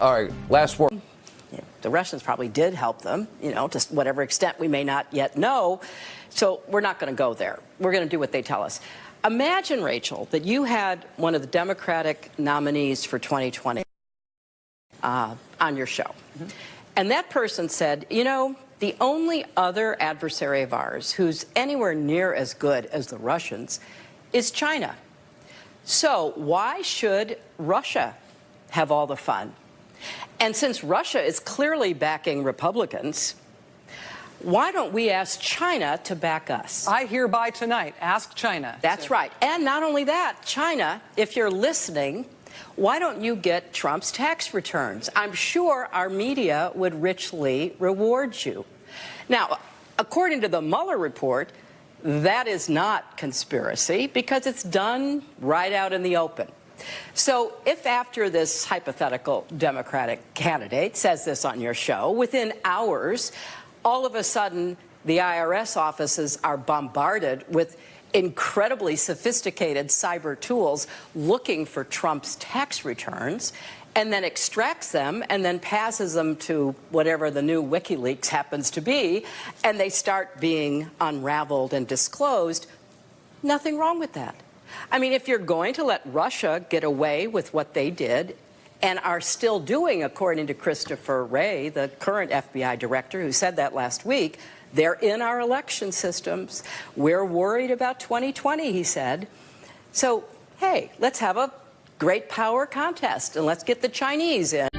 All right, last word. The Russians probably did help them, to whatever extent we may not yet know. So we're not going to go there. We're going to do what they tell us. Imagine, Rachel, that you had one of the Democratic nominees for 2020 on your show. Mm-hmm. And that person said, the only other adversary of ours who's anywhere near as good as the Russians is China. So why should Russia have all the fun? And since Russia is clearly backing Republicans, why don't we ask China to back us? I hereby tonight ask China. That's right. And not only that, China, if you're listening, why don't you get Trump's tax returns? I'm sure our media would richly reward you. Now, according to the Mueller report, that is not conspiracy because it's done right out in the open. So if after this hypothetical Democratic candidate says this on your show, within hours, all of a sudden the IRS offices are bombarded with incredibly sophisticated cyber tools looking for Trump's tax returns, and then extracts them and then passes them to whatever the new WikiLeaks happens to be, and they start being unraveled and disclosed, nothing wrong with that. I mean, if you're going to let Russia get away with what they did and are still doing, according to Christopher Wray, the current FBI director who said that last week, they're in our election systems. We're worried about 2020, he said. So, hey, let's have a great power contest and let's get the Chinese in.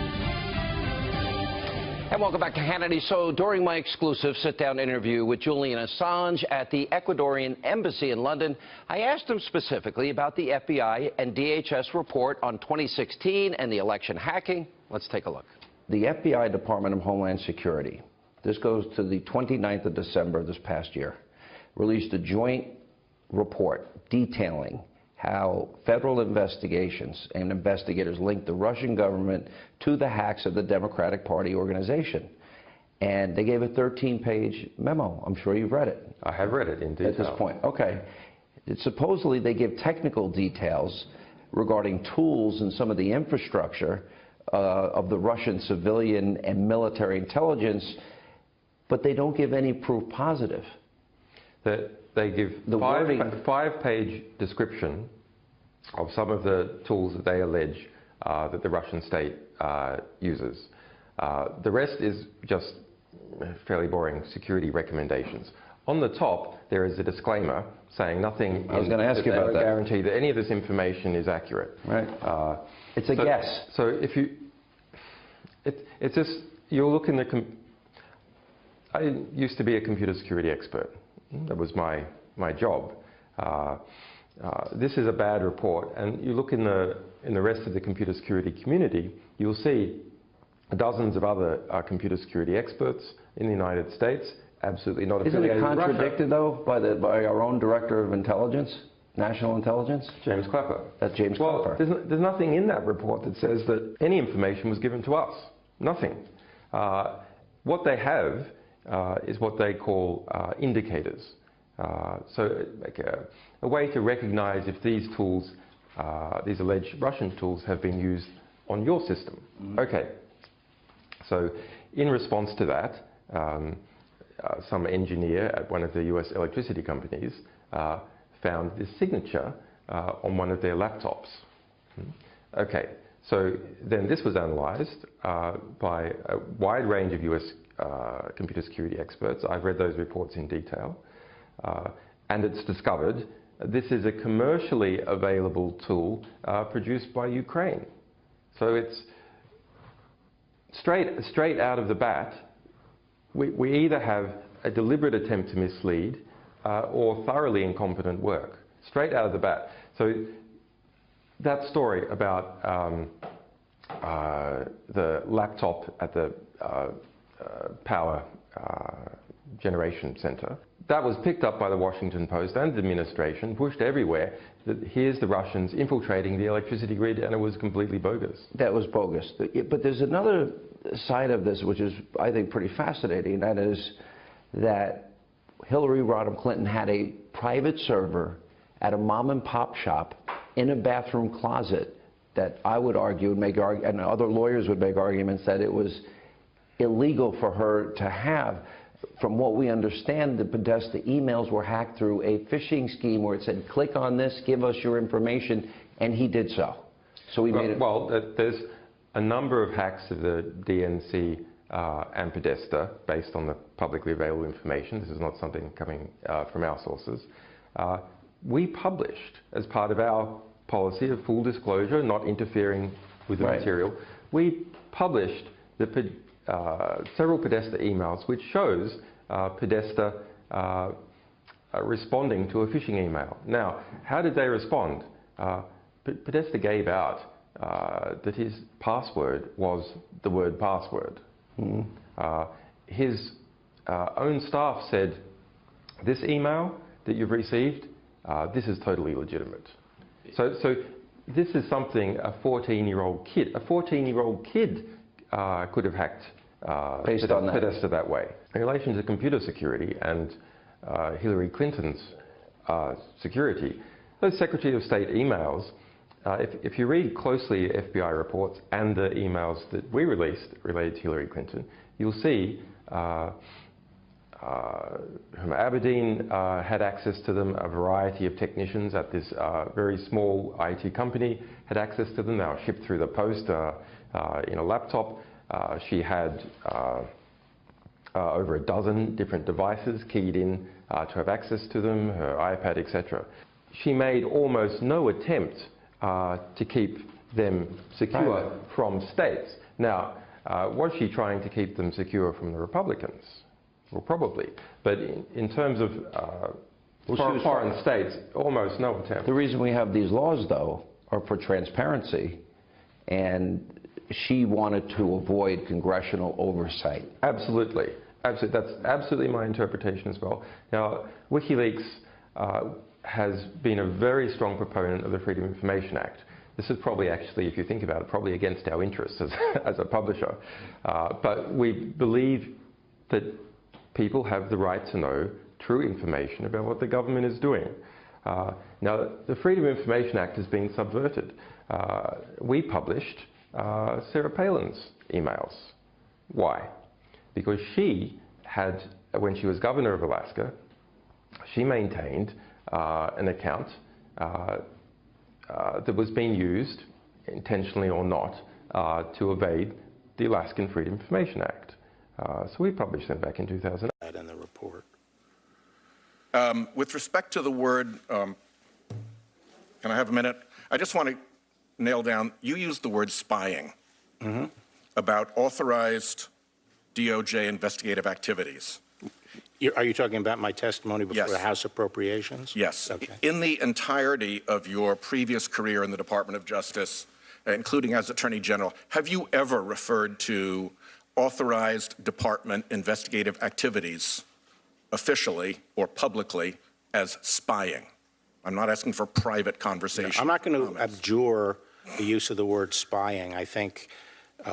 And welcome back to Hannity. So during my exclusive sit-down interview with Julian Assange at the Ecuadorian Embassy in London, I asked him specifically about the FBI and DHS report on 2016 and the election hacking. Let's take a look. The FBI Department of Homeland Security, this goes to the 29th of December this past year, released a joint report detailing how federal investigations and investigators linked the Russian government to the hacks of the Democratic Party organization. And they gave a 13-page memo. I'm sure you've read it. I have read it in detail. At this point, okay. Supposedly they give technical details regarding tools and some of the infrastructure of the Russian civilian and military intelligence, but they don't give any proof positive. They give the five-page description of some of the tools that they allege that the Russian state uses. The rest is just fairly boring security recommendations. On the top, there is a disclaimer saying nothing. I was going to ask you about that. Guarantee that any of this information is accurate. Right. It's a guess. So if you, it's just you'll look in the. I used to be a computer security expert. That was my job. This is a bad report, and you look in the rest of the computer security community, you'll see dozens of other computer security experts in the United States, absolutely not affiliated with Russia. Isn't it contradicted though by our own Director of Intelligence, National Intelligence? James Clapper. That's James Clapper. There's nothing in that report that says that any information was given to us. Nothing. What they have is what they call indicators. So like a way to recognize if these tools, these alleged Russian tools, have been used on your system. Mm-hmm. Okay. So in response to that, some engineer at one of the US electricity companies found this signature on one of their laptops. Okay. So then this was analyzed by a wide range of US computer security experts. I've read those reports in detail. And it's discovered this is a commercially available tool produced by Ukraine. So it's straight out of the bat, we either have a deliberate attempt to mislead or thoroughly incompetent work. Straight out of the bat. So that story about the laptop at the power generation center, that was picked up by the Washington Post and the administration, pushed everywhere, that here's the Russians infiltrating the electricity grid, and it was completely bogus. That was bogus. But there's another side of this which is, I think, pretty fascinating, and that is that Hillary Rodham Clinton had a private server at a mom-and-pop shop in a bathroom closet that I would argue and other lawyers would make arguments that it was illegal for her to have. From what we understand, the Podesta emails were hacked through a phishing scheme where it said, click on this, give us your information, and he did so. So we made it. Well, there's a number of hacks of the DNC and Podesta based on the publicly available information. This is not something coming from our sources. We published, as part of our policy of full disclosure, not interfering with the material, we published several Podesta emails, which shows Podesta responding to a phishing email. Now, how did they respond? Podesta gave out that his password was the word password. His own staff said, this email that you've received, this is totally legitimate. So this is something a 14-year-old kid could have hacked based on that. Podesta that way. In relation to computer security and Hillary Clinton's security, those Secretary of State emails, if you read closely FBI reports and the emails that we released related to Hillary Clinton, you'll see Aberdeen had access to them. A variety of technicians at this very small IT company had access to them. They were shipped through the post in a laptop. She had over a dozen different devices keyed in to have access to them, her iPad, etc. She made almost no attempt to keep them secure from states. Now, was she trying to keep them secure from the Republicans? Well, probably. But in terms of foreign states, almost no attempt. The reason we have these laws, though, are for transparency, and she wanted to avoid congressional oversight. Absolutely. Absolutely. That's absolutely my interpretation as well. Now, WikiLeaks has been a very strong proponent of the Freedom of Information Act. This is probably actually, if you think about it, probably against our interests as a publisher. But we believe that people have the right to know true information about what the government is doing. Now, the Freedom of Information Act has been subverted. We published Sarah Palin's emails. Why? Because she had, when she was governor of Alaska, she maintained an account that was being used, intentionally or not, to evade the Alaskan Freedom of Information Act. So we published them back in 2008. In the report. With respect to the word, can I have a minute? I just want to nail down, you used the word spying about authorized DOJ investigative activities. Are you talking about my testimony before the House Appropriations? Yes. Okay. In the entirety of your previous career in the Department of Justice, including as Attorney General, have you ever referred to authorized department investigative activities officially or publicly as spying? I'm not asking for private conversation. I'm not going to abjure the use of the word spying. I think,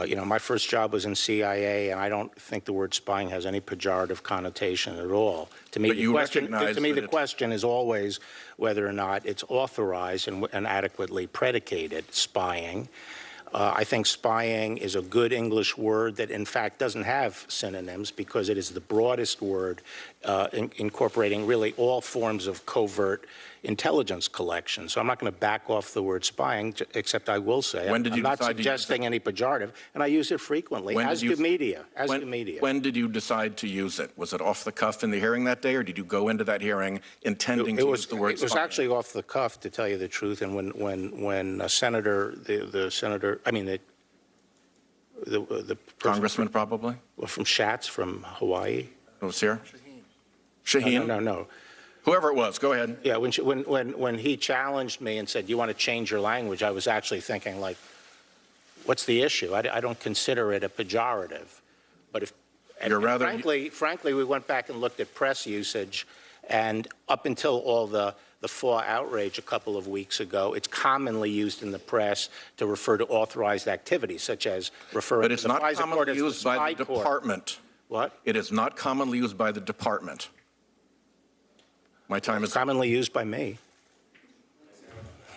you know, my first job was in CIA, and I don't think the word spying has any pejorative connotation at all. To me, the question is always whether or not it's authorized and adequately predicated spying. I think spying is a good English word that, in fact, doesn't have synonyms because it is the broadest word incorporating really all forms of covert intelligence collection. So I'm not going to back off the word spying, except I will say I'm not suggesting any pejorative, and I use it frequently, as do media. When did you decide to use it? Was it off the cuff in the hearing that day, or did you go into that hearing intending to use the word spying? It was actually off the cuff, to tell you the truth, and when a senator, the Congressman, probably? Well, from Schatz, from Hawaii. It was here? Shaheen? No. Whoever it was, go ahead. Yeah, when he challenged me and said, you want to change your language, I was actually thinking, like, what's the issue? I don't consider it a pejorative. But if, frankly, we went back and looked at press usage, and up until all the FAW outrage a couple of weeks ago, it's commonly used in the press to refer to authorized activities, such as referring to the FISA court as the spy court. But it's not commonly used by the department. What? It is not commonly used by the department. My time is commonly used by me.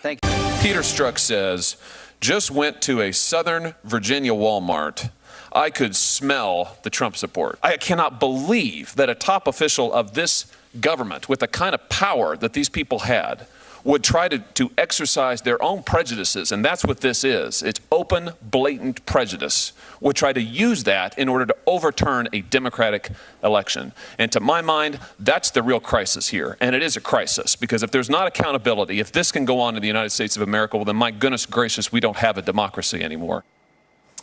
Thank you. Peter Strzok says just went to a Southern Virginia Walmart, I could smell the Trump support. I cannot believe that a top official of this government, with the kind of power that these people had, would try to exercise their own prejudices, and that's what this is. It's open, blatant prejudice. Would try to use that in order to overturn a democratic election. And to my mind, that's the real crisis here. And it is a crisis, because if there's not accountability, if this can go on in the United States of America, well, then my goodness gracious, we don't have a democracy anymore.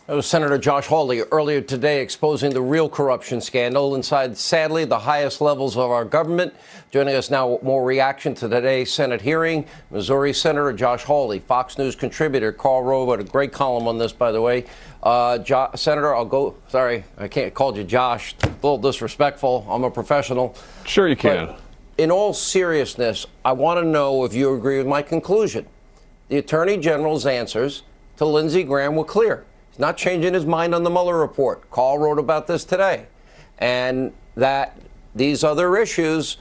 That was Senator Josh Hawley earlier today exposing the real corruption scandal inside, sadly, the highest levels of our government. Joining us now with more reaction to today's Senate hearing, Missouri Senator Josh Hawley, Fox News contributor. Karl Rove had a great column on this, by the way. Senator, sorry, I can't call you Josh. A little disrespectful. I'm a professional. Sure you can. But in all seriousness, I want to know if you agree with my conclusion. The Attorney General's answers to Lindsey Graham were clear. Not changing his mind on the Mueller report. Karl wrote about this today. And that these other issues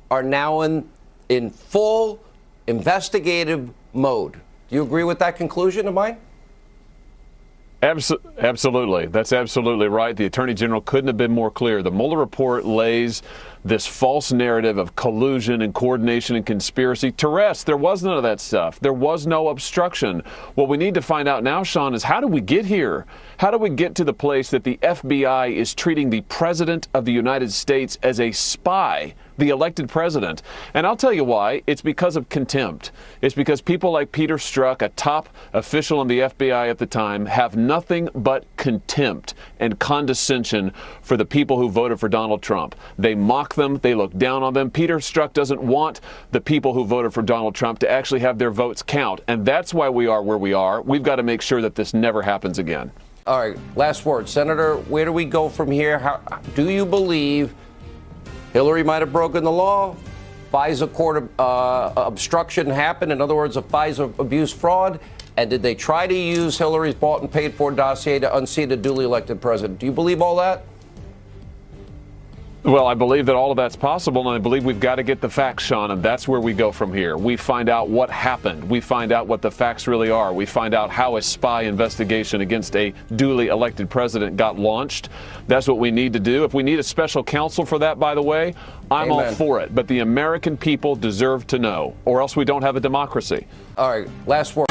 are now in full investigative mode. Do you agree with that conclusion of mine? Absolutely. That's absolutely right. The Attorney General couldn't have been more clear. The Mueller report lays this false narrative of collusion and coordination and conspiracy to rest. There was none of that stuff. There was no obstruction. What we need to find out now, Sean, is how do we get here? How do we get to the place that the FBI is treating the President of the United States as a spy, the elected president? And I'll tell you why. It's because of contempt. It's because people like Peter Strzok, a top official in the FBI at the time, have nothing but contempt and condescension for the people who voted for Donald Trump. They mock them. They look down on them. Peter Strzok doesn't want the people who voted for Donald Trump to actually have their votes count. And that's why we are where we are. We've got to make sure that this never happens again. All right, last word. Senator, where do we go from here? Do you believe Hillary might have broken the law? FISA court obstruction happened? In other words, a FISA abuse fraud? And did they try to use Hillary's bought and paid for dossier to unseat a duly elected president? Do you believe all that? Well, I believe that all of that's possible, and I believe we've got to get the facts, Sean, and that's where we go from here. We find out what happened. We find out what the facts really are. We find out how a spy investigation against a duly elected president got launched. That's what we need to do. If we need a special counsel for that, by the way, I'm all for it. But the American people deserve to know, or else we don't have a democracy. All right, last word.